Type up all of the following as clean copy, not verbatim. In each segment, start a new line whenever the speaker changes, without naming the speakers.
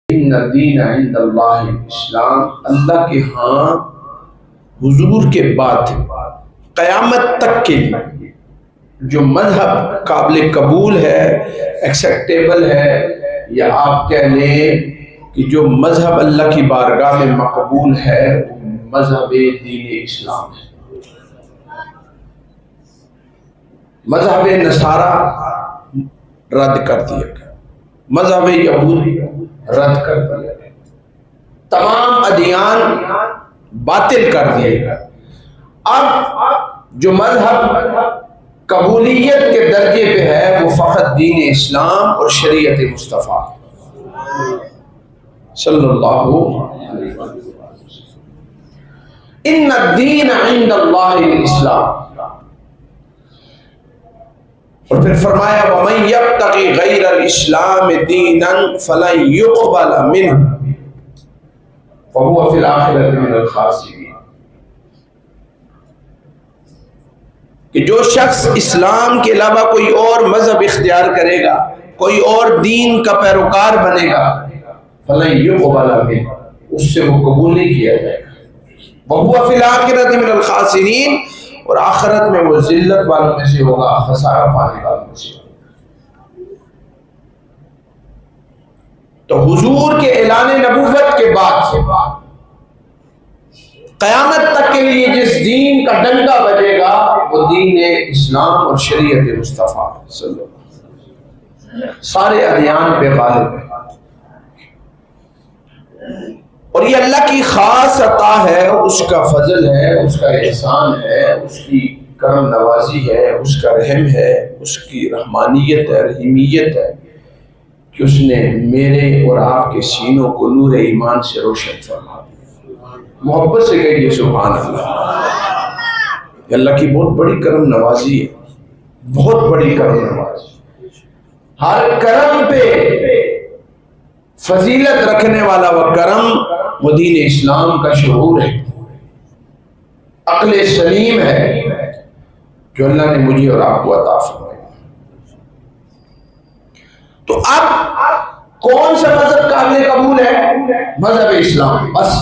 ان الدین عند اللہ اسلام، اللہ کے ہاں حضور کے بعد قیامت تک کے لیے جو مذہب قابل قبول ہے، ایکسیپٹیبل ہے، یا آپ کہہ لیں کہ جو مذہب اللہ کی بارگاہ میں مقبول ہے وہ مذہب دین اسلام ہے۔ مذہب نصارہ رد کر دیا گیا، مذہب یہود رد کر دیا گیا، تمام ادیان باطل کر دیے گئے۔ اب جو مذہب قبولیت کے درجے پہ ہے وہ فقط دین اسلام اور شریعت مصطفیٰ صلی اللہ علیہ وسلم۔ ان الدین عند اللہ الاسلام، اور پھر فرمایا وَمَن يَبْتَغِ غَيْرَ الْإِسْلَامِ دِينًا فَلَن يُقْبَلَ مِنْهُ وَهُوَ فِي الْآخِرَةِ مِنَ الْخَاسِرِينَ، کہ جو شخص اسلام کے علاوہ کوئی اور مذہب اختیار کرے گا، کوئی اور دین کا پیروکار بنے گا، فَلَن يُقْبَلَ مِنْهُ، اس سے وہ قبول نہیں کیا جائے گا، وَهُوَ فِي الْآخِرَةِ مِنَ الْخَاسِرِينَ، اور آخرت میں وہ ذلت والوں میں سے ہوگا، خسارہ پانے والوں میں سے ہوگا۔ تو حضور کے اعلان نبوت کے بعد سے قیامت تک کے لیے جس دین کا ڈنکا بجے گا وہ دین اسلام اور شریعت مصطفیٰ صلی اللہ علیہ وسلم، سارے ادیان پہ غالب ہے۔ اور یہ اللہ کی خاص عطا ہے، اس کا فضل ہے، اس کا احسان ہے، اس کی کرم نوازی ہے، اس کا رحم ہے، اس کی رحمانیت ہے، رحیمیت ہے کہ اس نے میرے اور آپ کے سینوں کو نور ایمان سے روشن فرما دیا۔ محبت سے کہیے سبحان اللہ۔ یہ اللہ کی بہت بڑی کرم نوازی ہے، بہت بڑی کرم نوازی۔ ہر کرم پہ فضیلت رکھنے والا وہ کرم وہ دین اسلام کا شعور ہے، عقل سلیم ہے جو اللہ نے مجھے اور آپ کو عطا فرمایا۔ تو اب کون سا مذہب قابل قبول ہے؟ مذہب اسلام بس،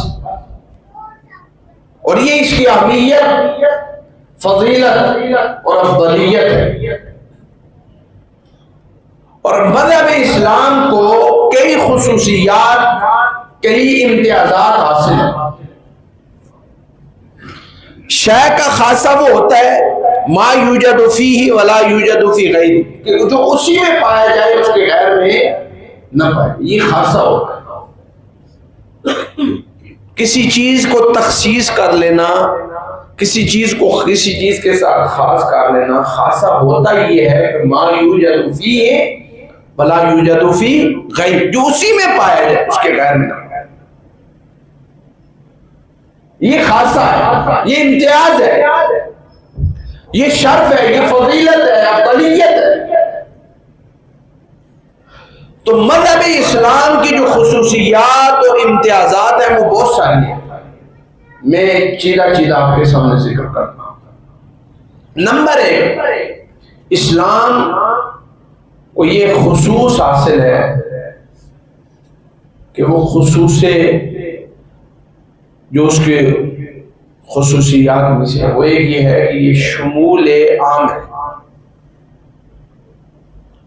اور یہ اس کی اہمیت، فضیلت اور افضلیت ہے۔ اور مذہب اسلام کو کئی خصوصیات، کئی امتیازات حاصل ہیں۔ شے کا خاصہ وہ ہوتا ہے ما یوجد فیہ ولا یوجد فی غیرہ، کہ جو اسی میں پایا جائے اس کے غیر میں نہ پائے، یہ خاصہ ہوتا ہے۔ کسی چیز کو تخصیص کر لینا، کسی چیز کو کسی چیز کے ساتھ خاص کر لینا، خاصہ ہوتا یہ ہے کہ ما یوجد فیہ ولا یوجد فی غیرہ، جو اسی میں پایا جائے اس کے غیر میں نہ پائے، یہ خاصہ ہے، یہ امتیاز ہے، یہ شرف ہے، یہ فضیلت ہے، افضلیت ہے۔ تو مذہب اسلام کی جو خصوصیات اور امتیازات ہیں وہ بہت ساری ہیں، میں چیدہ آپ کے سامنے ذکر کرتا ہوں۔ نمبر 1، اسلام کو یہ خصوص حاصل ہے کہ وہ خصوص جو اس کے خصوصیات میں سے وہ ایک یہ ہے کہ یہ شمول عام ہے،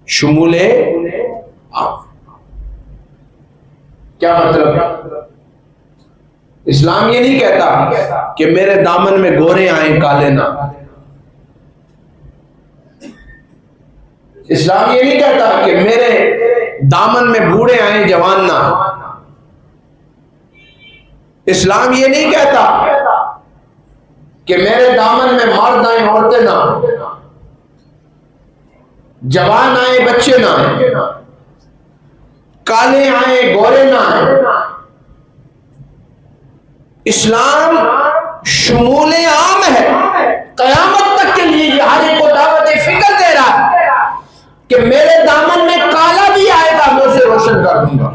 شمول عام۔ کیا مطلب؟ اسلام یہ نہیں کہتا کہ میرے دامن میں گورے آئیں کالے نہ، اسلام یہ نہیں کہتا کہ میرے دامن میں بوڑھے آئیں جوان نہ، اسلام یہ نہیں کہتا کہ میرے دامن میں مرد آئیں عورتیں نہ، جوان آئیں بچے نہ آئیں، کالے آئیں گورے نہ آئیں۔ اسلام شمول عام ہے، قیامت تک کے لیے یہ ہر ایک کو دعوت فکر دے رہا ہے کہ میرے دامن میں کالا بھی آئے گا میں اسے روشن کر دوں گا،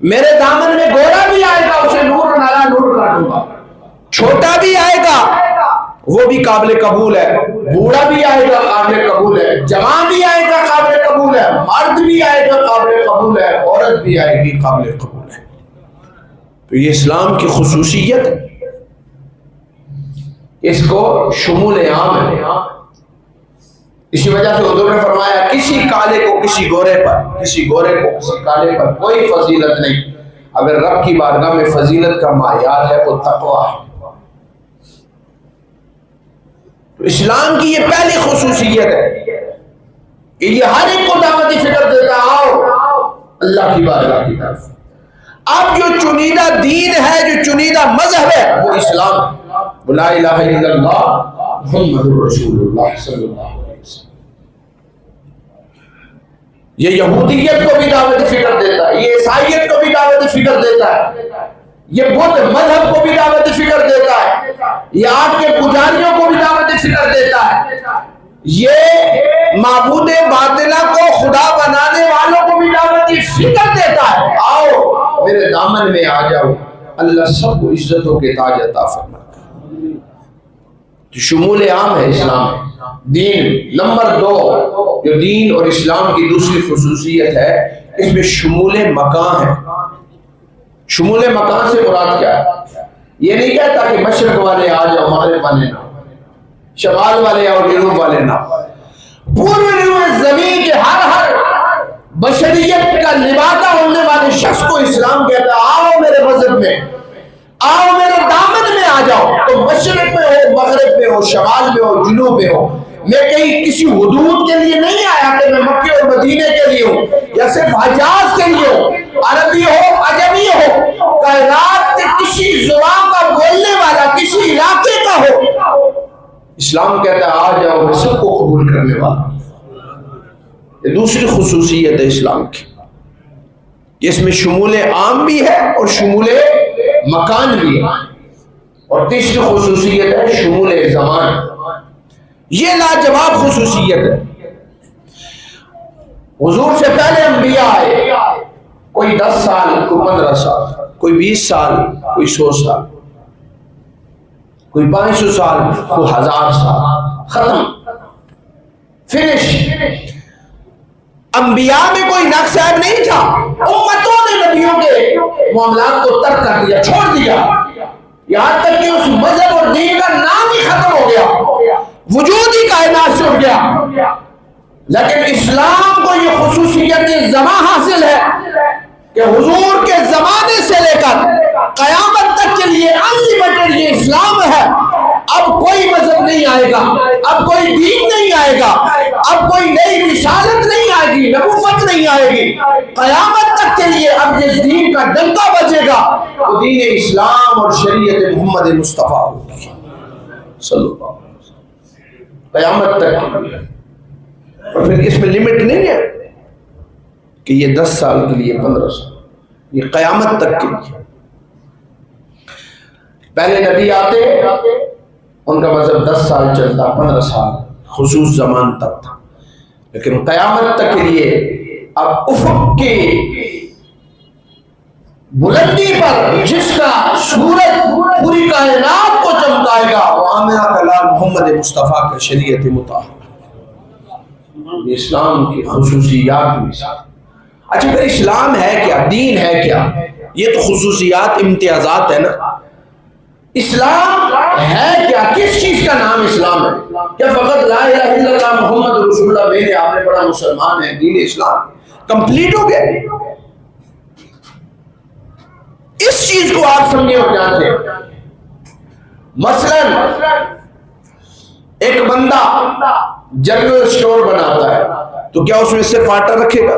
میرے دامن میں گورا بھی آئے گا اسے نور نالا نور کر دوں گا، چھوٹا بھی آئے گا وہ بھی قابل قبول ہے، بوڑھا بھی آئے گا قابل قبول ہے، جوان بھی آئے گا قابل قبول ہے، مرد بھی آئے گا قابل قبول ہے، عورت کثرت بھی آئے گی، قابل قبول ہے۔ تو یہ اسلام کی خصوصیت ہے، اس کو شمول عام ہے۔ اسی وجہ سے حضور نے فرمایا کسی کالے کو کسی گورے پر، کسی گورے کو کسی کالے پر کوئی فضیلت نہیں، اگر رب کی بارگاہ میں فضیلت کا معیار ہے وہ تقویٰ ہے۔ تو اسلام کی یہ پہلی خصوصیت ہے کہ یہ ہر ایک کو دعوتی فکر دیتا ہے، آؤ اللہ کی بارگاہ کی طرف۔ اب جو چنیدہ دین ہے، جو چنیدہ مذہب ہے، وہ اسلام ہے، وہ لا الہ الا اللہ محمد رسول اللہ صلی اللہ علیہ وسلم۔ یہ یہودیت کو بھی دعوت فکر دیتا ہے، یہ عیسائیت کو بھی دعوت فکر دیتا ہے، یہ بدھ مذہب کو بھی دعوت فکر دیتا ہے، یہ آگ کے پجاریوں کو بھی دعوت فکر دیتا ہے، یہ معبود باطلہ کو خدا بنانے والوں کو بھی دعوت فکر دیتا ہے، آؤ میرے دامن میں آ جاؤ، اللہ سب کو عزتوں کے تاج عطا فرماتا ہے۔ تو شمول عام ہے اسلام دین۔ نمبر 2 جو دین اور اسلام کی دوسری خصوصیت ہے، اس میں شمول مکان ہے۔ شمول مکان سے مراد کیا ہے؟ یہ نہیں کہتا کہ مشرق والے آ جاؤ مغرب والے نہ، شمال والے اور جنوب والے نہ، پورے زمین کے ہر بشریت کا لبادہ ہونے والے شخص کو اسلام کہتا ہے آؤ میرے مذہب میں، آؤ میرے دامن میں آ جاؤ۔ تو مشرق میں ہو، مغرب میں ہو، شمال میں ہو، جنوب میں ہو، میں کہیں کسی حدود کے لیے نہیں آیا کہ میں مکے اور مدینے کے لیے ہوں یا صرف حجاز کے لیے ہوں، عربی ہو عجمی ہو، کائنات کے کسی زبان کا بولنے والا کسی علاقے کا ہو، اسلام کہتا ہے آ جاؤ میں سب کو قبول کرنے والا ہوں۔ یہ دوسری خصوصیت ہے اسلام کی، اس میں شمول عام بھی ہے اور شمول مکان بھی ہے۔ اور تیسری خصوصیت ہے شمول زمان، یہ لاجواب خصوصیت ہے۔ حضور سے پہلے انبیاء آئے، کوئی 10 سال، کوئی 15 سال، کوئی 20 سال، کوئی 100 سال، کوئی 500 سال، کوئی 1000 سال، ختم، فنش۔ انبیاء میں کوئی نقص عیب نہیں تھا، امتوں نے نبیوں کے معاملات کو ترک کر دیا، چھوڑ دیا، یہاں تک کہ اس مذہب اور دین کا نام ہی ختم ہو گیا، وجود ہی کائنات سے اٹھ گیا۔ لیکن اسلام کو یہ خصوصیت زمان حاصل ہے کہ حضور کے زمانے سے لے کر قیامت تک کے لیے انلمیٹڈ یہ اسلام ہے۔ اب کوئی مذہب نہیں آئے گا، اب کوئی دین نہیں آئے گا، اب کوئی نئی رسالت نہیں آئے گی، نبوت نہیں آئے گی، قیامت تک کے لیے اب جس دین کا ڈنکا بجے گا وہ دین اسلام اور شریعت محمد مصطفیٰ ہوگی صلی اللہ علیہ وسلم، قیامت تک۔ اور پھر اس میں لمٹ نہیں ہے کہ یہ 10 سال کے لیے 15 سال، یہ قیامت تک کے لیے۔ پہلے نبی آتے ان کا مذہب 10 سال چلتا، 15 سال خصوص زمان تک تھا، لیکن قیامت تک کے لیے اب افق کی بلندی پر جس کا سورج پوری کائنات کو چمکائے گا وہ آمنہ کا لال محمد مصطفیٰ کا شریعت مطہرہ، یہ اسلام کی خصوصیات میں سے۔ اچھا پھر اسلام ہے کیا، دین ہے کیا؟ یہ تو خصوصیات امتیازات ہے نا۔ اسلام ہے کیا؟ کس چیز کا نام اسلام ہے؟ کیا فقط لا الہ الا اللہ محمد رسول اللہ میں نے آپ نے پڑھا مسلمان ہے، دین اسلام کمپلیٹ ہو گیا؟ اس چیز کو آپ سمجھیں اور جانتے ہیں۔ مثلا ایک بندہ جنرل سٹور بناتا ہے تو کیا اس میں صرف آٹا رکھے گا؟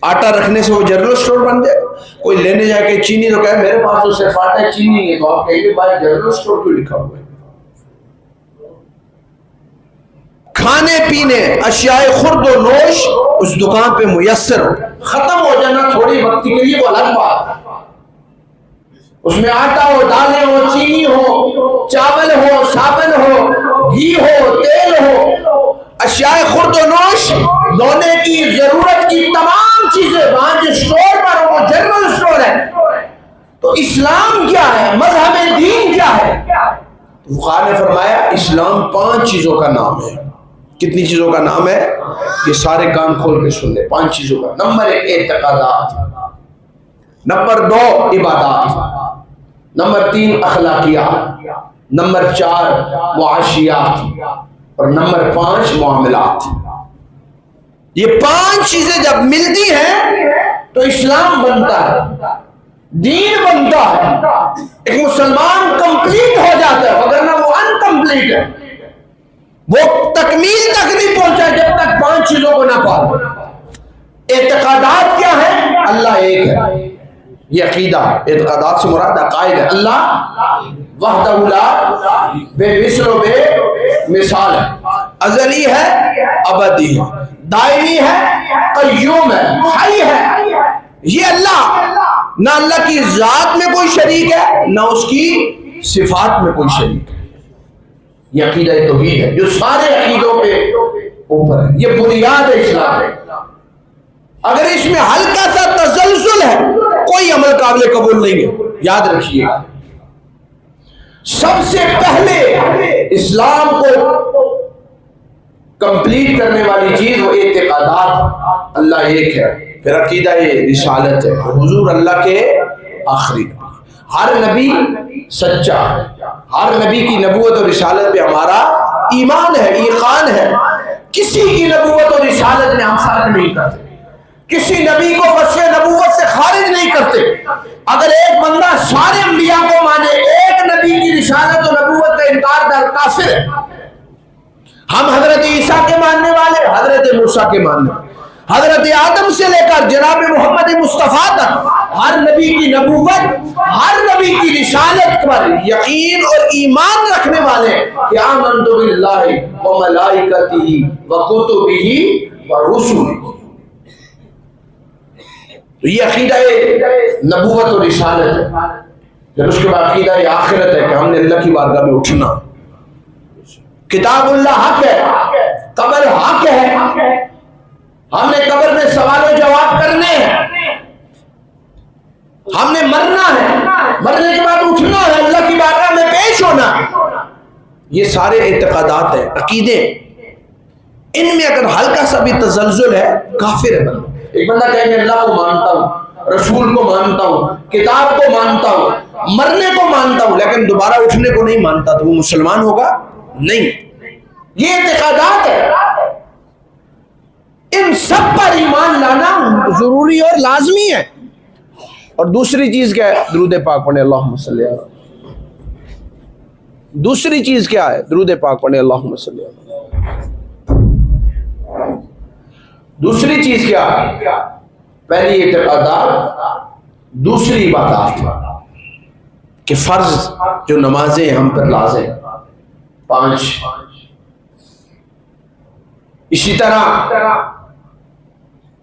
آٹا رکھنے سے وہ جنرل سٹور بن جائے؟ کوئی لینے جا کے چینی تو کہے میرے پاس تو صرف آٹا ہے چینی ہے، تو آپ کہیں گے بھائی جنرل سٹور کیوں لکھا ہوا ہے؟ کھانے پینے اشیاء خرد و نوش اس دکان پہ میسر ہو، ختم ہو جانا تھوڑی وقت کے لیے وہ الگ بات ہے، اس میں آٹا ہو، دالیں ہو، چینی ہو، چاول ہو، صابن ہو، گھی ہو، تیل ہو، اشیاء خرد و نوش دھونے کی ضرورت کی تمام چیزیں وہاں جو اسٹور پر ہو وہ جنرل اسٹور ہے۔ تو اسلام کیا ہے؟ مذہب دین کیا ہے؟ فقہاء نے فرمایا اسلام 5 چیزوں کا نام ہے۔ کتنی چیزوں کا نام ہے؟ یہ سارے کان کھول کے سن لیں. 5 چیزوں کا. نمبر 1 اعتقادات، نمبر 2 عبادات، نمبر 3 اخلاقیات، نمبر 4 معاشیات، اور نمبر 5 معاملات. یہ 5 چیزیں جب ملتی ہیں تو اسلام بنتا ہے، دین بنتا ہے، ایک مسلمان کمپلیٹ ہو جاتا ہے، وگرنہ وہ انکمپلیٹ ہے، وہ تکمیل تک نہیں پہنچا جب تک 5 چیزوں کو نہ پائے. اعتقادات کیا ہے؟ اللہ ایک ہے، یہ عقیدہ. اعتقادات سے مراد عقائد ہے. اللہ وحدہ لا بے مثل و بے مثال ہے، ازلی ہے، ابدی ہے، دائمی ہے، قیوم ہے، حی ہے. یہ اللہ، نہ اللہ کی ذات میں کوئی شریک ہے، نہ اس کی صفات میں کوئی شریک ہے. یہ عقیدہ توحید ہے جو سارے عقیدوں پہ اوپر ہے. یہ بنیاد ہے اسلام ہے. اگر اس میں ہلکا سا تزلزل ہے کوئی عمل قابل قبول نہیں ہے. یاد رکھیے گا، سب سے پہلے اسلام کو کمپلیٹ کرنے والی چیز وہ اعتقادات، اللہ ایک ہے. پھر عقیدہ رسالت ہے، حضور اللہ کے آخری نبی. ہر نبی سچا ہے، ہر نبی کی نبوت اور رسالت پہ ہمارا ایمان ہے، ایقان ہے. کسی کی نبوت اور رسالت میں ہم فرق نہیں کرتے، کسی نبی کو وصف نبوت سے خارج نہیں کرتے. اگر ایک بندہ سارے انبیاء کو مانے، ایک نبی کی رسالت اور نبوت کا انکار در کافر ہے. ہم حضرت عیسیٰ کے ماننے والے، حضرت موسیٰ کے ماننے والے، حضرت آدم سے لے کر جناب محمد مصطفیٰ تک ہر نبی کی نبوت، ہر نبی کی رسالت پر یقین اور ایمان رکھنے والے کہ آمنت باللہ و ملائکتہ و کتبہ و رسلہ. تو یہ عقیدہ نبوت اور رسالت ہے. پھر اس کے بعد عقیدہ آخرت ہے کہ ہم نے اللہ کی بارگاہ میں اٹھنا. کتاب اللہ حق ہے، قبر حق ہے، ہم نے قبر میں سوال و جواب کرنے ہیں، ہم نے مرنا ہے، مرنے کے بعد اٹھنا ہے، اللہ کی بارگاہ میں پیش ہونا. یہ سارے اعتقادات ہیں، عقیدے. ان میں اگر ہلکا سا بھی تزلزل ہے کافر ہے بندہ. ایک بندہ کہے میں اللہ کو مانتا ہوں، رسول کو مانتا ہوں، کتاب کو مانتا ہوں، مرنے کو مانتا ہوں، لیکن دوبارہ اٹھنے کو نہیں مانتا، تو وہ مسلمان ہوگا؟ نہیں. یہ اعتقادات ہے، ان سب پر ایمان لانا ضروری اور لازمی ہے. اور دوسری چیز کیا ہے؟ درود پاک پڑھیں اللہم صلی اللہ علیہ وسلم. دوسری چیز کیا ہے؟ درود پاک پڑھیں اللہم صلی اللہ علیہ وسلم. دوسری چیز کیا ہے؟ پہلی اعتقادات، دوسری عبادات. کہ فرض جو نمازیں ہم پر لازم 5. اسی طرح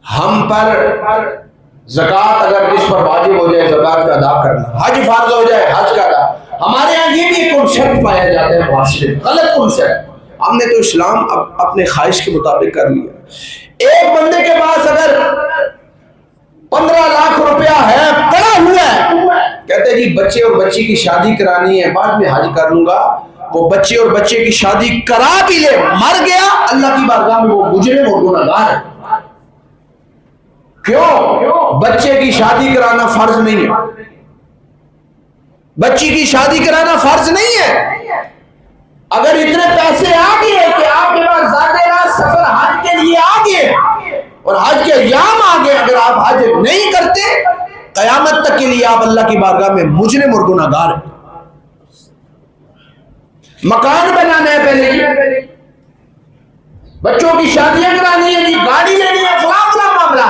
ہم پر زکوٰۃ اگر اس پر واجب ہو جائے زکوٰۃ کا ادا کرنا، حج فرض ہو جائے حج کا ادا. ہمارے یہاں یہ بھی ایک کنسیپٹ پایا جاتا ہے معاشرے میں، غلط کنسیپٹ. ہم نے تو اسلام اپنے خواہش کے مطابق کر لیا. ایک بندے کے پاس اگر 15 لاکھ روپیہ ہے پڑا ہوا ہے، کہتے جی بچے اور بچی کی شادی کرانی ہے، بعد میں حج کر لوں گا. وہ بچے اور بچے کی شادی کرا بھی لے، مر گیا، اللہ کی بارگاہ میں وہ مجرم اور گنہگار ہے. کیوں؟ بچے کی شادی کرانا فرض نہیں ہے، بچی کی شادی کرانا فرض نہیں ہے. اگر اتنے پیسے آ گئے کہ آپ کے پاس زیادہ راہ سفر حج کے لیے آ گئے اور حج کے ایام آ گئے، اگر آپ حج نہیں کرتے قیامت تک کے لیے آپ اللہ کی بارگاہ میں مجرم اور گنہگار ہیں. مکان بنانا ہے پہلے، بچوں کی شادیاں کرانی ہے، جی گاڑی لینی ہے، فلاں فلاں معاملہ.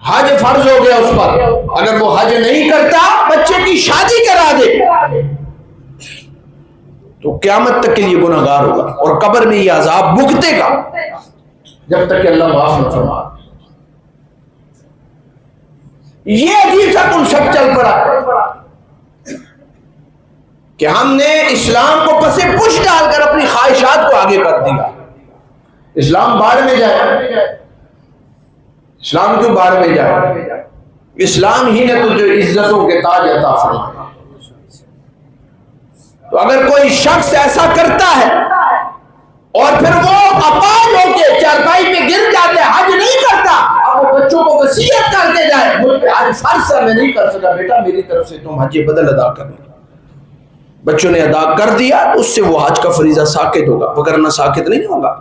حج فرض ہو گیا اس پر، اگر وہ حج نہیں کرتا بچے کی شادی کرا دے تو قیامت تک کے لیے گنہگار ہوگا اور قبر میں یہ عذاب بھگتے گا جب تک کہ اللہ معاف نہ فرمائے. یہ عجیب سا کنسپٹ چل پڑا کہ ہم نے اسلام کو پس پش ڈال کر اپنی خواہشات کو آگے کر دیا. اسلام باہر میں جائے، اسلام کیوں باہر میں جائے؟ اسلام ہی نے تو جو عزتوں کے تاج عطا فرمائے. تو اگر کوئی شخص ایسا کرتا ہے اور پھر وہ اپاہج ہو کے چارپائی پہ گر جاتا ہے، حج نہیں کرتا، اب وہ بچوں کو وصیت کرتے جائے مجھ پہ حج فرض ہے، میں نہیں کر سکا، بیٹا میری طرف سے تم حج بدل ادا کرنا۔ بچوں نے ادا کر دیا تو اس سے وہ حج کا فریضہ ساقط ہوگا، وگرنہ ساقط نہیں ہوگا۔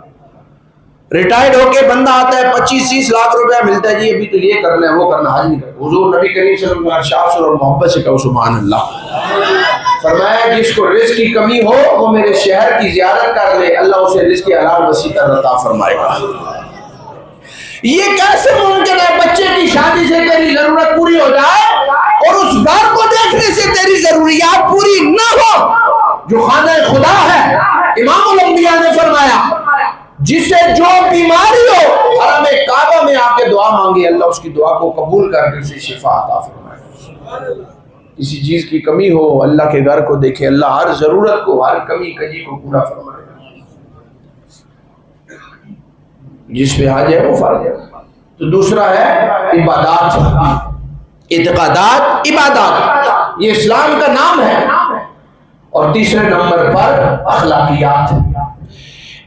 ریٹائرڈ ہو کے بندہ آتا ہے 25-30 لاکھ روپیہ ملتا ہے، جی ابھی تو یہ کرنا ہے وہ کرنا، حج نہیں کرنا۔ حضور نبی کریم صلی اللہ علیہ وسلم اور محبت سے کہو سبحان اللہ، فرمایا جس کو رزق کی کمی ہو وہ میرے شہر کی زیارت کر لے، اللہ اسے رزق کی حلال وسیع تر عطا فرمائے گا۔ یہ کیسے ممکن ہے بچے کی شادی سے تیری ضرورت پوری ہو جائے اور اس گھر کو دیکھنے سے تیری ضروریات پوری نہ ہو جو خانہ خدا ہے؟ امام الانبیاء نے فرمایا جسے جو بیماری ہو حرم کعبہ میں آ کے دعا مانگے، اللہ اس کی دعا کو قبول کر کے اسے شفا عطا فرمائے۔ کسی چیز کی کمی ہو اللہ کے گھر کو دیکھے، اللہ ہر ضرورت کو، ہر کمی کجی کو پورا فرمائے۔ جس پہ حج ہے وہ فرض ہے۔ تو دوسرا ہے عبادات، اعتقادات، عبادات، یہ اسلام کا نام ہے۔ اور تیسرے نمبر پر اخلاقیات۔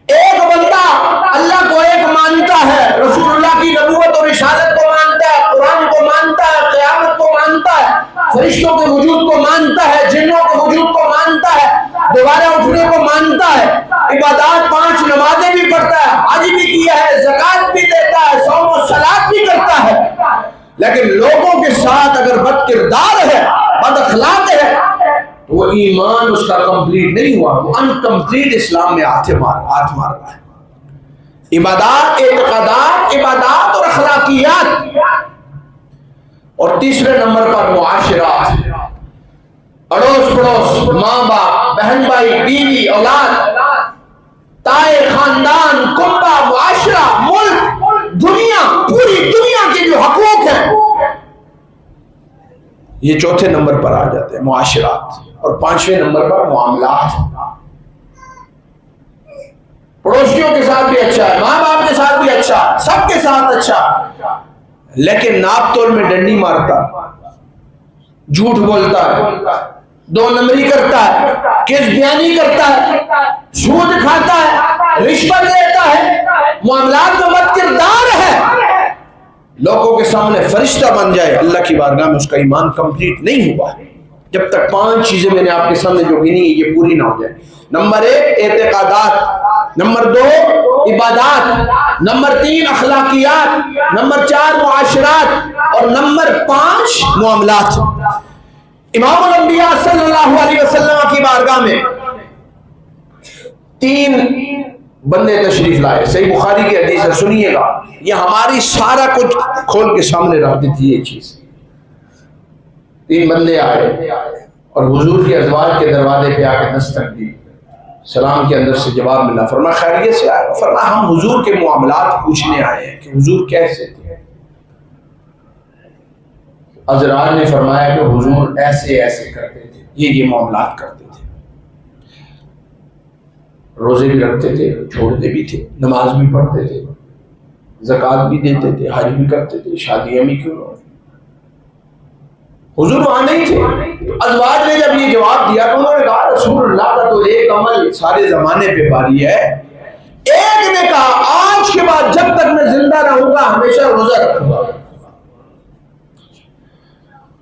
ایک بندہ اللہ کو ایک مانتا ہے، رسول اللہ کی نبوت اور رسالت کو مانتا ہے، قرآن کو مانتا ہے، قیامت کو مانتا ہے، فرشتوں کے وجود کو مانتا ہے، جنوں کے وجود کو مانتا ہے، دوبارہ اٹھنے کو مانتا ہے، عبادات 5 نمازیں بھی پڑھتا ہے، حج بھی کیا ہے، زکوٰۃ بھی دیتا ہے، صوم و صلاۃ بھی کرتا ہے، لیکن لوگوں کے ساتھ اگر بد کردار ہے، بد اخلاق ہے، وہ ایمان اس کا کمپلیٹ نہیں ہوا، وہ انکمپلیٹ اسلام میں ہاتھ مار رہا ہے۔ عبادات، اعتقادات، عبادات اور اخلاقیات۔ اور تیسرے نمبر پر معاشرات، اڑوس پڑوس، ماں باپ، بہن بھائی، بیوی، اولاد، تائے، خاندان، کنبہ، معاشرہ، ملک، دنیا، پوری دنیا کے جو حقوق ہیں یہ چوتھے نمبر پر آ جاتے ہیں، معاشرات۔ اور 5ویں نمبر پر معاملات۔ پڑوسیوں کے ساتھ بھی اچھا ہے، ماں باپ کے ساتھ بھی اچھا، سب کے ساتھ اچھا، لیکن ناپ تول میں ڈنڈی مارتا، جھوٹ بولتا ہے، 2 نمبری کرتا ہے، کیس بیانی کرتا ہے، سود کھاتا ہے، رشوت لیتا ہے، معاملات میں بد کردار ہے، لوگوں کے سامنے فرشتہ بن جائے، اللہ کی بارگاہ میں اس کا ایمان کمپلیٹ نہیں ہوا ہے جب تک 5 چیزیں میں نے آپ کے سامنے جو گنی یہ پوری نہ ہو جائے۔ نمبر 1 اعتقادات، نمبر 2 عبادات، نمبر 3 اخلاقیات، نمبر 4 معاشرات، اور نمبر 5 معاملات۔ امام الانبیاء صلی اللہ علیہ وسلم کی بارگاہ میں 3 بندے تشریف لائے، صحیح بخاری کی حدیث ہے، سنیے گا، یہ ہماری سارا کچھ کھول کے سامنے رکھ دیتی ہے یہ چیز۔ 3 بندے آئے اور حضور کے ازواج کے دروازے پہ آ کے دستک دی، سلام کے اندر سے جواب ملا، فرمایا خیریت سے آئے؟ فرمایا ہم حضور کے معاملات پوچھنے آئے ہیں کہ حضور کیسے تھے۔ ازواج نے فرمایا کہ حضور ایسے ایسے کرتے تھے، یہ معاملات کرتے تھے، روزے بھی رکھتے تھے، چھوڑتے بھی تھے، نماز بھی پڑھتے تھے، زکوٰۃ بھی دیتے تھے، حج بھی کرتے تھے، شادیاں بھی کیوں نہ ہو۔ حضور وہاں نہیں تھے۔ ازواج نے جب یہ جواب دیا تو انہوں نے کہا رسول اللہ کا تو ایک عمل سارے زمانے پہ باری ہے۔ ایک نے کہا آج کے بعد جب تک میں زندہ رہوں گا ہمیشہ روزہ رکھوں گا۔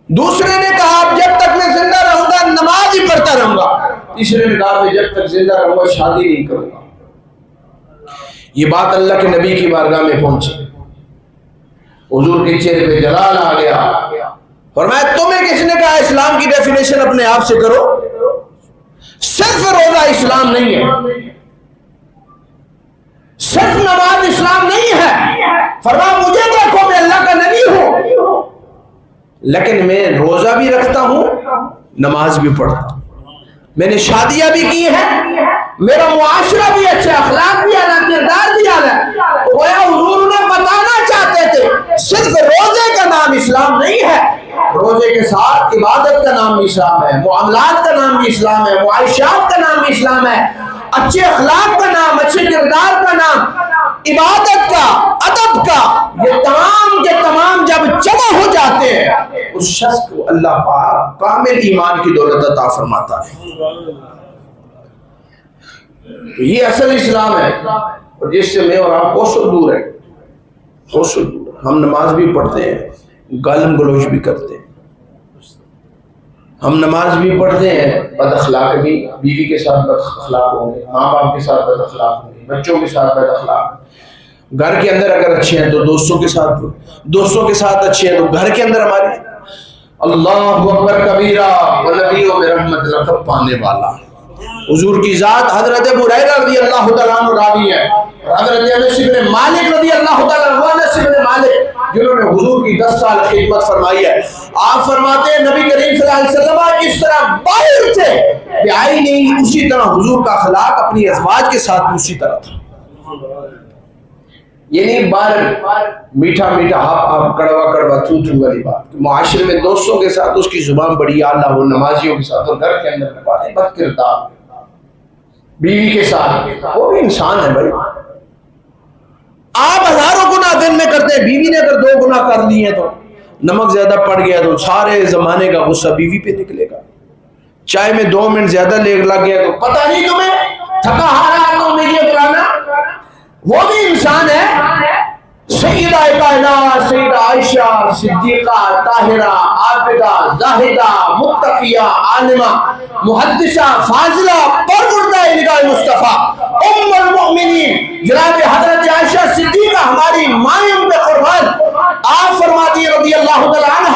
دوسرے نے کہا جب تک میں زندہ رہوں گا نماز ہی پڑھتا رہوں گا۔ تیسرے نے کہا میں جب تک زندہ رہوں گا شادی نہیں کروں گا۔ یہ بات اللہ کے نبی کی بارگاہ میں پہنچی، حضور کے چہرے پہ جلال آ گیا، فرمایا تمہیں کس نے کہا اسلام کی ڈیفینیشن اپنے آپ سے کرو؟ صرف روزہ اسلام نہیں ہے، صرف نماز اسلام نہیں ہے۔ فرمایا مجھے دیکھو میں اللہ کا نبی ہوں، لیکن میں روزہ بھی رکھتا ہوں، نماز بھی پڑھتا ہوں، میں نے شادیاں بھی کی ہیں، میرا معاشرہ بھی اچھا، اخلاق بھی اعلیٰ، کردار بھی اعلیٰ۔ گویا حضور نے بتانا چاہتے تھے صرف روزے کا نام اسلام نہیں ہے، روزے کے ساتھ عبادت کا نام بھی اسلام ہے، معاملات کا نام بھی اسلام ہے، معاشرات کا نام بھی اسلام ہے، اچھے اخلاق کا نام، اچھے کردار کا نام، عبادت کا، ادب کا، یہ تمام کے تمام جب جمع ہو جاتے ہیں اس شخص کو اللہ پاک کامل ایمان کی دولت عطا فرماتا ہے۔ یہ اصل اسلام ہے، اور جس سے میں اور آپ کوسوں دور ہیں، کوسوں دور۔ ہم نماز بھی پڑھتے ہیں، گالم گلوچ بھی کرتے ہیں، ہم نماز بھی پڑھتے ہیں، بد اخلاق بھی، بیوی کے ساتھ بد اخلاق ہوں گے، ماں باپ کے ساتھ بد اخلاق ہوں گے، بچوں کے ساتھ بد اخلاق، گھر کے اندر اگر اچھے ہیں تو دوستوں کے ساتھ اچھے ہیں تو گھر کے اندر ہمارے۔ اللہ اکبر کبیرہ ونبی و برحمت لقب پانے والا حضور کی ذات۔ حضرت ابو ہریرہ رضی اللہ تعالیٰ عنہ راوی ہے، حضرت انس بن مالک رضی اللہ تعالیٰ عنہ، انس بن مالک جنہوں نے حضور کی 10 سال خدمت فرمائی ہے، آپ فرماتے ہیں نبی کریم صلی اللہ علیہ وسلم جس طرح باہر تھے بیائی نہیں، اسی طرح حضور کا اخلاق اپنی ازواج کے ساتھ بھی اسی طرح تھا۔ یعنی باہر میٹھا میٹھا ہپ ہپ کڑوا کڑوا تو تو والی بات، معاشرے میں دوستوں کے ساتھ اس کی زبان بڑی اعلیٰ ہو، نمازیوں کے ساتھ، اور گھر کے اندر بد کردار، بیوی کے ساتھ، وہ بھی انسان ہے بھائی۔ آپ ہزاروں گناہ دن میں کرتے ہیں، بیوی نے اگر 2 گناہ کر لیے تو نمک زیادہ پڑ گیا تو سارے زمانے کا غصہ بیوی پہ نکلے گا، چائے میں 2 منٹ زیادہ لگ گیا تو پتہ نہیں تمہیں تھکا ہارا تو میں یہ کرانا، وہ بھی انسان ہے۔ سیدہ کائنات سیدہ عائشہ صدیقہ طاہرہ عابدہ زاہدہ متقیہ عالمہ محدثہ فاضلہ پروردہ نگاہ مصطفیٰ ام المؤمنین جناب حضرت عائشہ صدیقہ ہماری مائیں پہ قربان، آپ فرماتی ہیں رضی اللہ تعالی عنہ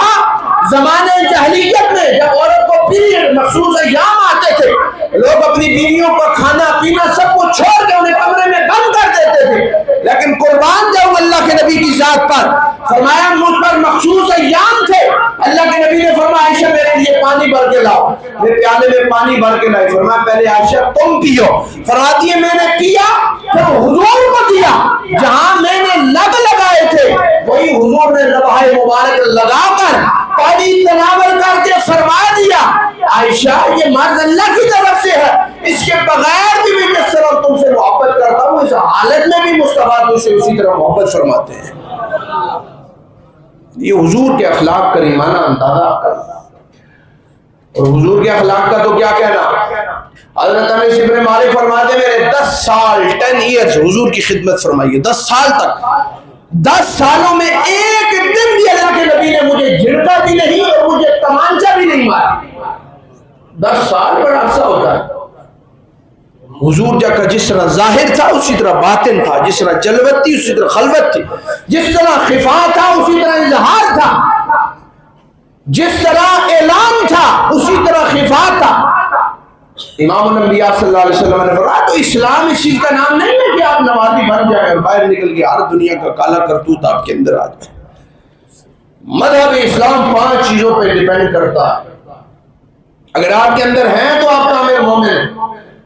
زمانے جاہلیت میں جب عورت کو پیریڈ مخصوص ایام آتے تھے، لوگ اپنی بیویوں کو کھانا پینا سب کو چھوڑ کے انہیں کمرے میں بند کر دیتے تھے، لیکن قربان جاؤں اللہ کے نبی کی ذات پر، فرمایا مجھ پر مخصوص ایام تھے، اللہ کے نبی نے فرمایا عائشہ میرے لیے پانی بھر کے لاؤ، میں پیالے میں پانی بھر کے لائی، فرمایا پہلے عائشہ تم پیو، فرماتی ہے میں نے پیا پھر حضور کو دیا، جہاں میں نے لب لگائے تھے وہی حضور نے لبہائے مبارک لگا کر پانی تناول کر کے فرما دیا عائشہ یہ مرض اللہ کی طرف سے ہے، اس کے بغیر بھی میں جس طرح تم سے محبت کرتا ہوں اس حالت میں بھی مصطفیٰ تم سے اسی طرح محبت فرماتے ہیں۔ یہ حضور کے اخلاق کریمانہ اندازہ کرنا، اور حضور کے اخلاق کا تو کیا کہنا۔ حضرت انس بن مالک فرماتے ہیں میرے 10 سال 10 ایئرز حضور کی خدمت فرمائی ہے، 10 سال تک، 10 سالوں میں ایک دن بھی اللہ کے نبی نے مجھے جھڑکا بھی نہیں اور مجھے تمانچہ بھی نہیں مارا۔ 10 سال بڑا عرصہ ہوتا ہے۔ حضور کا جس طرح ظاہر تھا اسی طرح باطن تھا، جس طرح جلوت تھی اسی طرح خلوت تھی، جس طرح خفا تھا اسی طرح اظہار تھا، جس طرح اعلان تھا اسی طرح خفا تھا۔ امام الانبیاء صلی اللہ علیہ وسلم نے فرمایا تو اسلام اس چیز کا نام نہیں ہے کہ آپ نمازی بن جائیں اور باہر نکل کے ہر دنیا کا کالا کرتوت آپ کے اندر آ جائے۔ مذہب اسلام 5 چیزوں پہ ڈیپینڈ کرتا ہے، اگر آپ کے اندر ہیں تو آپ کامل مومن ہیں۔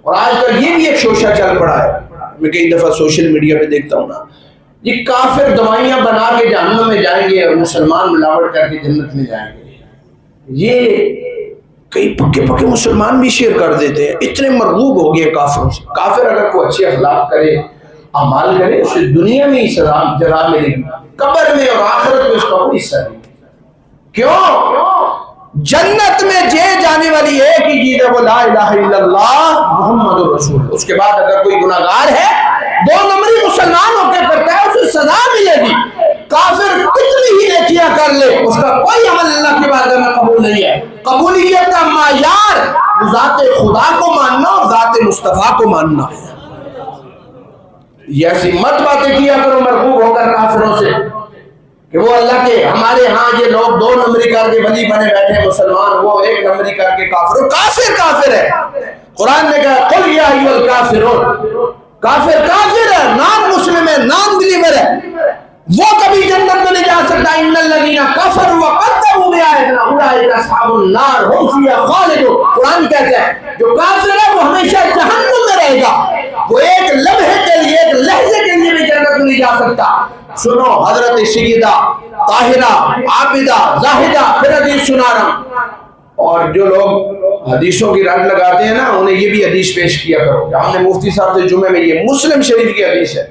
اور آج کل یہ بھی ایک شوشہ چل پڑا ہے، میں کئی دفعہ سوشل میڈیا پہ دیکھتا ہوں نا، یہ کافر دوائیاں بنا کے جہنم میں جائیں گے اور مسلمان ملاوٹ کر کے جنت میں جائیں گے، یہ کئی پکے پکے مسلمان بھی شیئر کر دیتے ہیں، اتنے مرغوب ہو گئے کافروں سے۔ کافر اگر کوئی اچھے اخلاق کرے اعمال کرے اسے دنیا میں ہی جزا ملے گی، قبر میں اور آخرت میں اس کا کوئی حصہ نہیں۔ کیوں؟ جنت میں جانے والی ایک ہی چیز ہے وہ لا الہ الا اللہ محمد رسول، اس کے بعد اگر کوئی گناہگار ہے 2 نمبری مسلمان ہو کے کرتا ہے اسے سزا ملے گی، کافر کتنی ہی نیکیاں کر لے اس کا کوئی عمل اللہ کی بارگاہ میں قبول نہیں ہے۔ قبولیت کا معیار ذات خدا کو ماننا اور ذات مصطفیٰ کو ماننا ہے۔ یہ ایسی مت باتیں کیا کرو مرغوب ہو کر کافروں سے کہ وہ اللہ کے ہمارے ہاں یہ لوگ 2 نمبری کر کے ولی بنے بیٹھے مسلمان، وہ 1 نمبری کر کے کافر، کافر کافر ہے۔ قرآن نے کہا قل یا ایھا الکافرون، کافر کافر ہے، نان مسلم ہے، نان بلیور ہے، وہ کبھی جنت میں نہیں جا سکتا۔ ان الذین کفروا وکذبوا بآیاتنا اولئک اصحاب النار هم فیہا خالدون، قرآن کہتا ہے جو کافر ہے وہ ہمیشہ جہنم میں رہے گا، وہ ایک لمحے کے لیے ایک لحظے کے لیے بھی جنت میں نہیں جا سکتا۔ سنو حضرت سیدہ طاہرہ عابدہ زاہدہ، پھر حدیث سنا رہا ہوں، اور جو لوگ حدیثوں کی رٹ لگاتے ہیں نا انہیں یہ بھی حدیث پیش کیا کرو۔ ہم نے مفتی صاحب سے جمعے میں، یہ مسلم شریف کی حدیث ہے،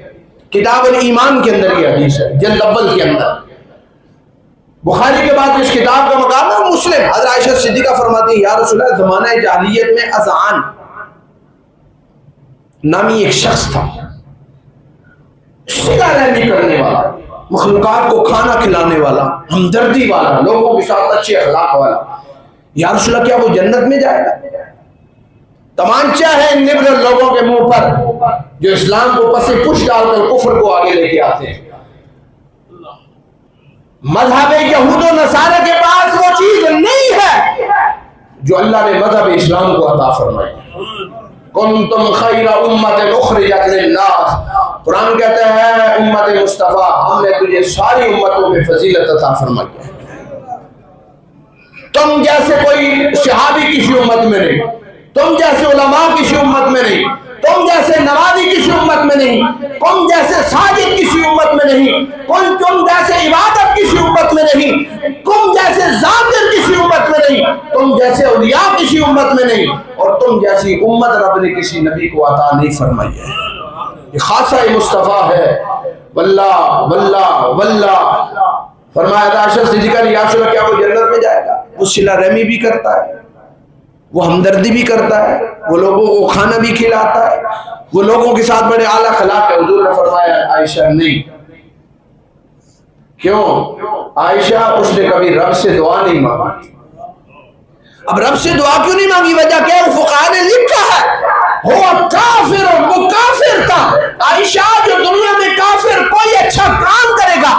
کتاب الایمان کے اندر یہ حدیث ہے، جلد اول کے اندر، بخاری کے بعد اس کتاب کا مقام ہے مسلم۔ حضرت عائشہ صدیقہ فرماتی ہے یا رسول اللہ زمانہ جاہلیت میں اذان نامی ایک شخص تھا، صلہ رحمی کرنے والا، مخلوقات کو کھانا کھلانے والا، ہمدردی والا، لوگوں کے ساتھ اچھے اخلاق والا. یا رسول اللہ کیا وہ جنت میں جائے گا؟ تمانچہ ہے ان لبرل لوگوں کے منہ پر جو اسلام کو پس پش ڈال کر کفر کو آگے لے کے آتے ہیں. مذہب یہود و نصارہ کے پاس وہ چیز نہیں ہے جو اللہ نے مذہب اسلام کو عطا فرمائی. کنتم خیر امت اخرجت للناس، قرآن کہتا ہے امت مصطفیٰ ہم نے تجھے ساری امتوں میں فضیلت عطا فرمائی ہے. تم جیسے کوئی صحابی کسی امت میں نہیں، تم جیسے علماء کسی امت میں نہیں، تم جیسے نمازی کسی امت میں نہیں، تم جیسے ساجد کسی امت میں نہیں، تم جیسے عبادت کسی امت میں نہیں، تم جیسے ذاکر کسی امت میں نہیں، تم جیسے اولیاء کسی امت میں نہیں، اور تم جیسی امت رب نے کسی نبی کو عطا نہیں فرمائی ہے. یہ خاصہ مصطفیٰ ہے. واللہ واللہ واللہ فرمایا عائشہ صدیقہ نے، یا رسول اللہ کیا وہ جنت میں جائے گا؟ وہ صلہ رحمی بھی کرتا ہے، وہ ہمدردی بھی کرتا ہے، وہ لوگوں کو کھانا بھی کھلاتا ہے، وہ لوگوں کے ساتھ بڑے اعلیٰ اخلاق ہے. حضور نے فرمایا عائشہ نہیں. کیوں؟ عائشہ اس نے کبھی رب سے دعا نہیں مانگی. اب رب سے دعا کیوں نہیں مانگی؟ وجہ کیا ہے؟ فقہاء نے لکھا ہے وہ کافر، وہ کافر تھا. عائشہ جو دنیا میں کافر کوئی اچھا کام کرے گا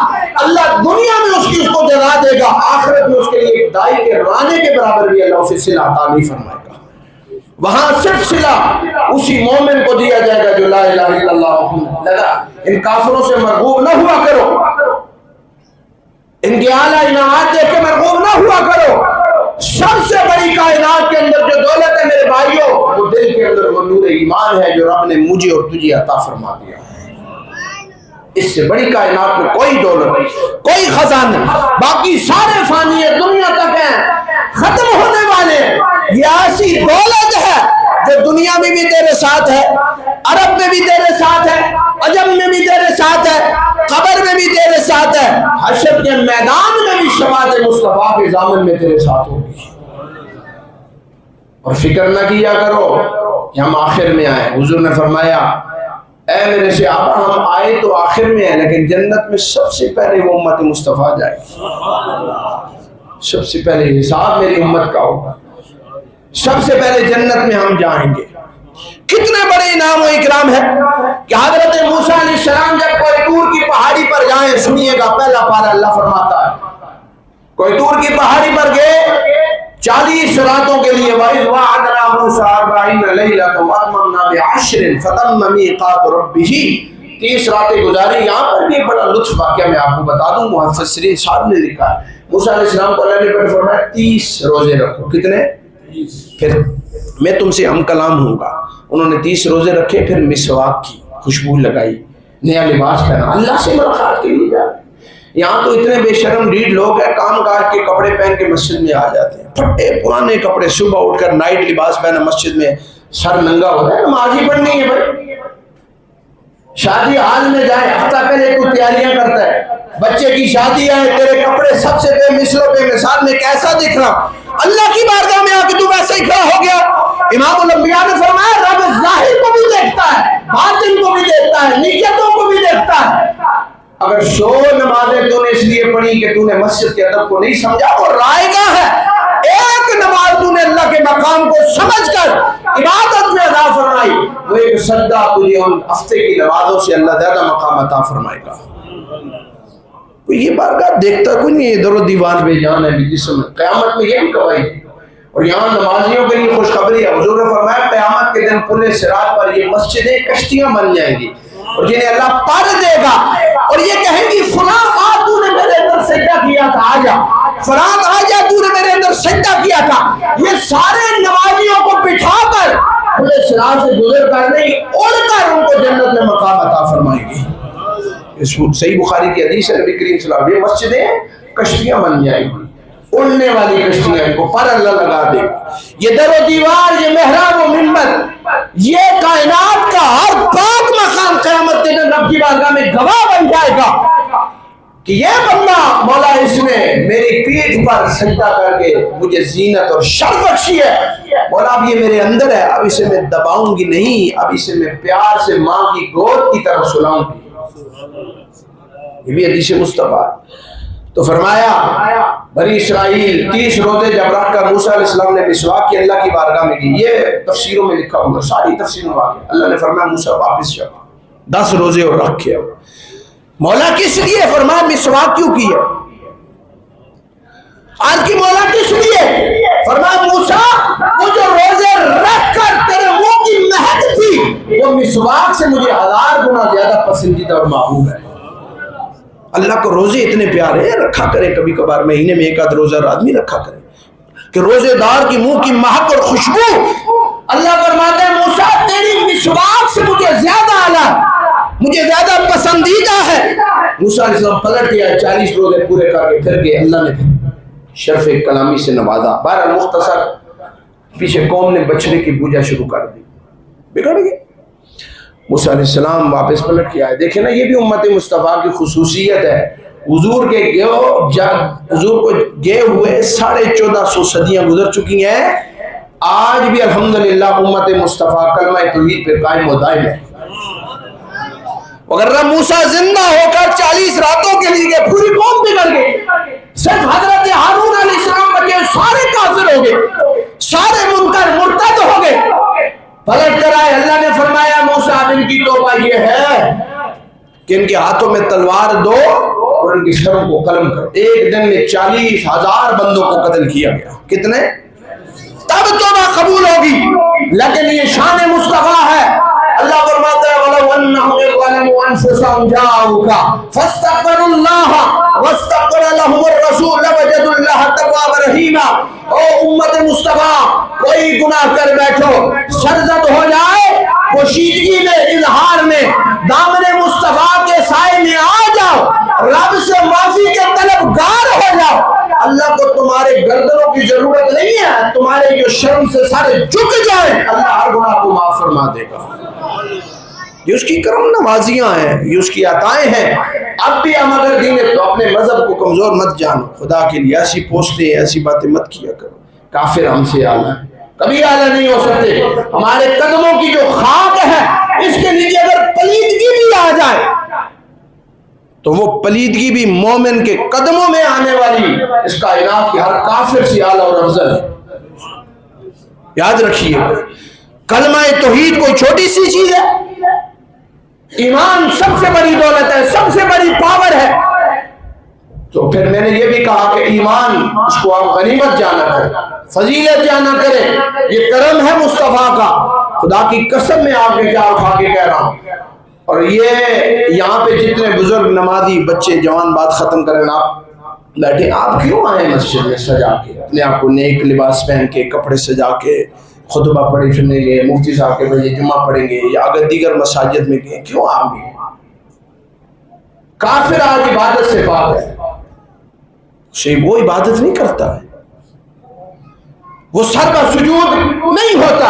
اللہ دنیا میں اس کو جزا دے گا، آخرت میں اس کے لیے ایک دائی کے رانے کے برابر بھی اللہ اسے صلہ عطا نہیں فرمائے گا. وہاں صرف صلہ اسی مومن کو دیا جائے گا جو لا الہ الا اللہ محمد لگا. ان کافروں سے مرغوب نہ ہوا کرو، ان کے اعلیٰ انعامات دیکھ کے مرغوب نہ ہوا کرو. سب سے بڑی کائنات کے اندر جو دولت ہے میرے بھائیوں، وہ دل کے اندر وہ نور ایمان ہے جو رب نے مجھے اور تجھے عطا فرما دیا. اس سے بڑی کائنات میں کوئی دولت، کوئی خزانہ، باقی سارے فانی ہے، دنیا تک ہیں، ختم ہونے والے. یہ ایسی دولت ہے جو دنیا میں بھی تیرے ساتھ ہے، عرب میں بھی تیرے ساتھ ہے، عجم میں بھی تیرے ساتھ ہے، قبر میں بھی تیرے ساتھ ہے، حشر کے میدان میں بھی شفاعت مصطفیٰ کے ضامن میں تیرے ساتھ ہوگی. اور فکر نہ کیا کرو کہ ہم آخر میں آئے. حضور نے فرمایا اے میرے صحابہ ہم آئے تو آخر میں ہیں، لیکن جنت میں سب سے پہلے وہ امت مصطفیٰ جائے گی. سب سے پہلے حساب میری امت کا ہوگا، سب سے پہلے جنت میں ہم جائیں گے. کتنے بڑے انعام و اکرام ہے کہ حضرت موسیٰ علیہ السلام جب کوئی طور کی پہاڑی پر جائیں، سنیے گا پہلا پارہ اللہ فرماتا ہے کوئی طور کی پہاڑی پر گئے 40 راتوں کے لیے. وَإِذْ وَعَدْنَا مُوسَىٰ 40 لَيْلَةً وَأَتْمَمْنَا بِعَشْرٍ فَتَمَّ مِيقَاتُ رَبِّهِ. 30 راتیں گزاری. یہاں پر بھی بڑا لطف واقعہ میں آپ کو بتا دوں، مفسرین صاحب نے لکھا ہے موسیٰ علیہ السلام کو اللہ نے فرمایا 30 روزے رکھو. کتنے؟ پھر میں تم سے ہم کلام ہوں گا. انہوں نے 30 روزے رکھے، پھر مسواک کی، خوشبو لگائی، نیا لباس پہنا، اللہ سے ملاقات کے لیے جا. یہاں تو اتنے بے شرم ڈھیٹ لوگ ہیں، کام کاج کے کپڑے پہن کے مسجد میں آ جاتے ہیں، پھٹے پرانے کپڑے، صبح اٹھ کر نائٹ لباس پہنا مسجد میں، سر ننگا ہوتا ہے. نماز ہی پڑھنی ہے بھائی. شادی حال میں جائے، ہفتہ پہلے تو تیاریاں کرتا ہے، بچے کی شادی ہے، تیرے کپڑے سب سے بے مثلوں بے مثال میں کیسا دکھ رہا. اللہ کی بارگاہ میں آ کے تو ویسے ہی کھڑا ہو گیا. امام الانبیاء نے فرمایا رب ظاہر کو بھی دیکھتا ہے، باطن کو بھی دیکھتا ہے، نیتوں کو بھی دیکھتا ہے. اگر 100 نمازیں تو نے اس لیے پڑھی کہ تو نے مسجد کے ادب کو نہیں سمجھا، وہ رائے گاہ ہے. ایک نماز تو نے اللہ کے مقام کو سمجھ کر عبادت میں ادا فرمائی، وہ ایک سجدہ تجھے ان ہفتے کی نمازوں سے اللہ زیادہ مقام عطا فرمائے گا. یہ بارگاہ دیکھتا کوئی نہیں، ادھر و دیوان بے جان ہے جسم. قیامت میں یہ بھی گواہی. اور یہاں نمازیوں کے لیے خوشخبری ہے. حضور نے فرمایا قیامت کے دن پل صراط پر یہ مسجدیں کشتیاں بن جائیں گی اور جنہیں اللہ پر دے گا اور یہ کہیں گی فلاں آ تو نے میرے اندر سجدہ کیا تھا، آ جا. فلاں آ جا تو نے میرے اندر سجدہ کیا تھا. یہ سارے نمازیوں کو بٹھا کر پل صراط سے گزر کر نہیں، اڑ کر ان کو جنت میں مقام عطا فرمائے گی. صحیح بخاری کی حدیث ہے، نبی کریم صلی اللہ علیہ وسلم یہ مسجدیں کشتیاں بن جائیں گی، اڑنے والی کشتیاں، ان کو پر اللہ لگا دے گا. یہ در و دیوار، یہ محراب و منبر، یہ کائنات کا ہر پاک مقام قیامت کے دن رب کی بارگاہ میں گواہ بن جائے گا کہ یہ بندہ مولا اس نے میری پیٹھ پر سجدہ کر کے مجھے زینت اور شرف بخشی ہے. مولا اب یہ میرے اندر ہے، اب اسے میں دباؤں گی نہیں، اب اسے میں پیار سے ماں کی گود کی طرح سلاؤں گی. یہ بھی حدیث مصطفیٰ. تو فرمایا بنی اسرائیل 30 روزے جب رکھ کر موسیٰ علیہ السلام نے مسواک کی اللہ کی بارگاہ میں کی. یہ تفسیروں میں لکھا ہوا، ساری تفسیروں واقع. اللہ نے فرمایا موسیٰ واپس جا، 10 روزے اور رکھے. مولا کس لیے؟ فرمایا مسواک کیوں کی ہے آج کی؟ مولا کس لیے؟ فرمایا موسیٰ وہ جو روزے رکھ کر تیرے منہ کی مہک تھی وہ مسواک سے مجھے 1000 گنا زیادہ پسندیدہ اور محبوب ہے. اللہ کو روزے اتنے پیارے ہیں، رکھا کرے کبھی کبھار، مہینے میں 1 آدھ روزہ آدمی رکھا کرے کہ روزے دار کی منہ کی مہک اور خوشبو. اللہ فرماتا ہے موسیٰ تیری مسواک سے مجھے زیادہ اعلیٰ، مجھے زیادہ پسندیدہ ہے. موسیٰ علیہ السلام پلٹ گیا، 40 روزے پورے کر کے پھر گئے. اللہ نے شرف کلامی سے نوازا. بہرحال مختصر پیچھے قوم نے بچڑے کی پوجا شروع کر دی، بگڑ گئے. موسیٰ علیہ السلام واپس پلٹ کے آئے. دیکھیں نا، یہ بھی امت مصطفیٰ کی خصوصیت ہے. حضور کو گئے ہوئے 1450 صدیاں گزر چکی ہیں، آج بھی الحمدللہ امت مصطفیٰ کلمہ توحید پہ قائم و دائم ہے. اگر موسیٰ زندہ ہو کر 40 راتوں کے لیے گئے، پوری قوم بگڑ گئی. صرف حضرت ہارون علیہ السلام بچے، سارے کافر ہو گئے، سارے منکر مرتد ہو گئے. پلٹ کر آئے. اللہ نے فرمایا موسیٰ ان کی توبہ یہ ہے کہ ان کے ہاتھوں میں تلوار دو اور ان کی سروں کو قلم کرو. ایک دن میں 40,000 بندوں کو قتل کیا گیا. کتنے؟ تب توبہ قبول ہوگی. لیکن یہ شان مصطفیٰ ہے. اللہ فرماتا ہے وَلَوْ أَنَّهُمْ ظَلَمُوا أَنفُسَهُمْ جَاءُوكَ فَاسْتَغْفَرُوا اللَّهَ وَاسْتَغْفَرَ لَهُمُ الرَّسُولُ لَوَجَدُوا اللَّهَ تَوَّابًا رَحِيمًا. او امت مصطفیٰ، کوئی گناہ کر بیٹھو، سرزد ہو جائے، پوشیدگی میں، اظہار میں، دامن مصطفیٰ کے سائے میں آ جاؤ، رب سے معافی کے طلبگار ہو جاؤ. اللہ کو تمہارے گردنوں کی ضرورت نہیں ہے، تمہارے جو شرم سے سارے جھک جائیں، اللہ ہر گناہ کو معاف فرما دے گا. یہ اس کی کرم نوازیاں ہیں، یہ اس کی عطائیں ہیں. اب بھی ہم اگر دین تو اپنے مذہب کو کمزور مت جانو. خدا کے لیے ایسی پوچھتے ہیں، ایسی باتیں مت کیا کرو. کافر ہم سے اعلیٰ ہے، کبھی اعلیٰ نہیں ہو سکتے. ہمارے قدموں کی جو خاک ہے اس کے نیچے اگر پلیدگی بھی آ جائے تو وہ پلیدگی بھی مومن کے قدموں میں آنے والی اس کائنات کی ہر کافر سے اعلیٰ اور افضل ہے. یاد رکھیے، کلمہ توحید کوئی چھوٹی سی چیز ہے. ایمان سب سے بڑی دولت ہے، سب سے بڑی پاور ہے. تو پھر میں نے یہ بھی کہا کہ ایمان اس کو آپ غنیمت جانا کریں، فضیلت جانا کریں. یہ کرم ہے مصطفیٰ کا. خدا کی قسم میں آپ نے کیا اٹھا کے کہہ رہا ہوں. اور یہ یہاں پہ جتنے بزرگ نمازی بچے جوان بات ختم کریں، آپ بیٹھے، آپ کیوں آئے مسجد میں سجا کے، اپنے آپ کو نیک لباس پہن کے، کپڑے سجا کے، خطبہ پڑھے سنیں گے، مفتی صاحب کے بجے جمعہ پڑھیں گے، یا اگر دیگر مساجد میں گئے، کیوں آپ گئے؟ کافر آج عبادت سے پاک ہے، وہ عبادت نہیں کرتا ہے، وہ سر پر سجود نہیں ہوتا.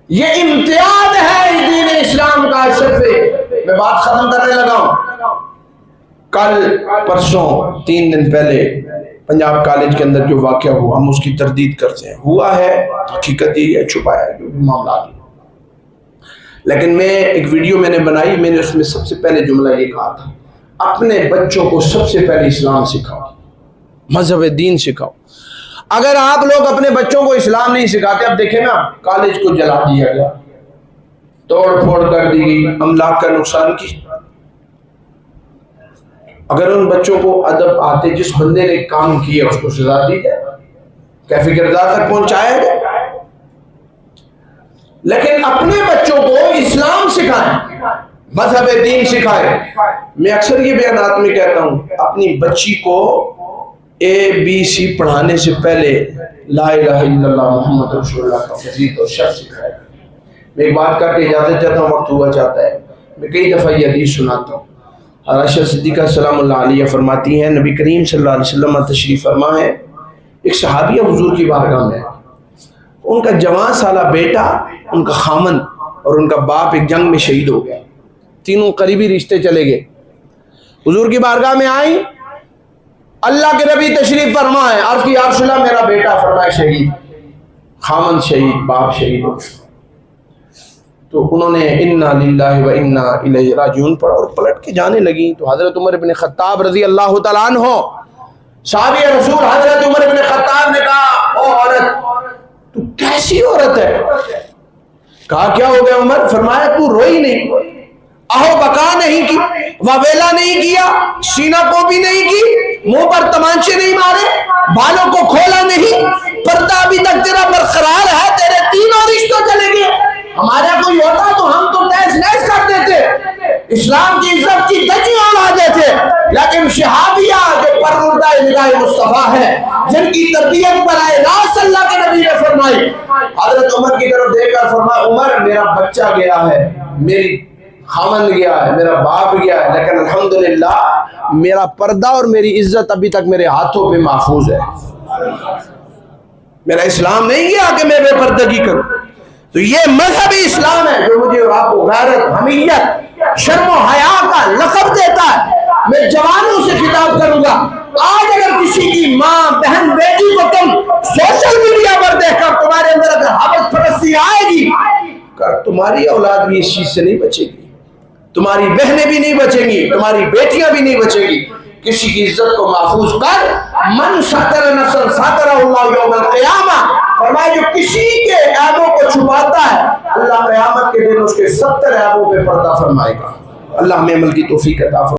یہ امتیاز ہے دین اسلام کا. صرف میں بات ختم کرنے لگا ہوں. کل پرسوں 3 دن پہلے پنجاب کالج کے اندر جو واقعہ ہوا، ہم اس کی تردید کرتے ہیں. ہوا ہے، حقیقت یہ ہے، چھپایا جو بھی معاملات. لیکن میں ایک ویڈیو میں نے بنائی، میں نے اس میں سب سے پہلے جملہ یہ کہا تھا، اپنے بچوں کو سب سے پہلے اسلام سکھاؤ، مذہب دین سکھاؤ. اگر آپ لوگ اپنے بچوں کو اسلام نہیں سکھاتے، اب دیکھیں نا، کالج کو جلا دیا گیا، توڑ پھوڑ کر دی گئی، املاک کا نقصان کی. اگر ان بچوں کو ادب آتے، جس بندے نے کام کیا اس کو سزا دی جائے، کیفی کردار تک پہنچایا جائے. لیکن اپنے بچوں کو اسلام سکھائیں، مذہب دین سکھائیں. میں اکثر یہ بیانات میں کہتا ہوں، اپنی بچی کو ABC پڑھانے سے پہلے لا الہ الا اللہ محمد رسول اللہ کا فضیلت اور شرف سکھائے. میں ایک بات کر کے اجازت چاہتا ہوں، وقت ہوا چاہتا ہے. میں کئی دفعہ یہ حدیث سناتا ہوں. عائشہ صدیقہ سلام اللہ علیہ فرماتی ہیں، نبی کریم صلی اللہ علیہ وسلم تشریف فرما ہے، ایک صحابیہ حضور کی بارگاہ میں ہے. ان کا جوان سالہ بیٹا، ان کا خامن اور ان کا باپ ایک جنگ میں شہید ہو گیا. تینوں قریبی رشتے چلے گئے. حضور کی بارگاہ میں آئیں، اللہ کے نبی تشریف فرمائے، عرض کی یا رسول اللہ میرا بیٹا، فرمائے شہید. خامن شہید، باپ شہید ہو گئے، تو انہوں نے انا للہ و انا الیہ راجعون پڑھا اور پلٹ کے جانے لگیں. تو حضرت عمر بن خطاب رضی اللہ تعالیٰ عنہ، صحابی رسول حضرت عمر بن خطاب نے کہا او عورت تو کیسی عورت ہے؟ کہا کیا ہو گیا عمر؟ فرمایا تو روئی نہیں، اہو بکا نہیں کی، واویلا نہیں کیا، سینہ کو بھی نہیں کی، منہ پر تمانچے نہیں مارے، بالوں کو کھولا نہیں، پردہ ابھی تک تیرا برقرار ہے، تیرے تینوں رشتوں چلے گئے. ہمارا کوئی ہوتا تو ہم تو تیز نیز کر دیتے، اسلام کی عزت کی دھجیاں اڑا دیتے، لیکن شہابیہ جو پروردہ نگاہ مصطفیٰ ہے، جن کی تربیت پر آئے راست اللہ کے نبی نے فرمائی، حضرت عمر کی طرف دیکھ کر فرمایا عمر میرا بچہ گیا ہے، میری خامن گیا ہے، میرا باپ گیا ہے، لیکن الحمدللہ میرا پردہ اور میری عزت ابھی تک میرے ہاتھوں پہ محفوظ ہے. میرا اسلام نہیں گیا کہ میں بے پردگی کروں. تو یہ مذہبی اسلام ہے جو مجھے اور آپ کو غیرت، حمیت، شرم و حیا کا لقب دیتا ہے. میں جوانوں سے خطاب کروں گا، آج اگر کسی کی ماں، بہن، بیٹی کو تم سوشل میڈیا پر دیکھ کر تمہارے اندر اگر حوث پرستی آئے گی، تمہاری اولاد بھی اس چیز سے نہیں بچے گی، تمہاری بہنیں بھی نہیں بچیں گی، تمہاری بیٹیاں بھی نہیں بچیں گی. کسی کی عزت کو محفوظ کر. من ستر نفسا سترہ اللہ یوم القیامہ، فرمایا جو کسی کے عیبوں کو چھپاتا ہے اللہ قیامت کے دن اس کے 70 عیبوں پہ پردہ فرمائے گا. اللہ ہمیں عمل کی توفیق عطا فرمائے.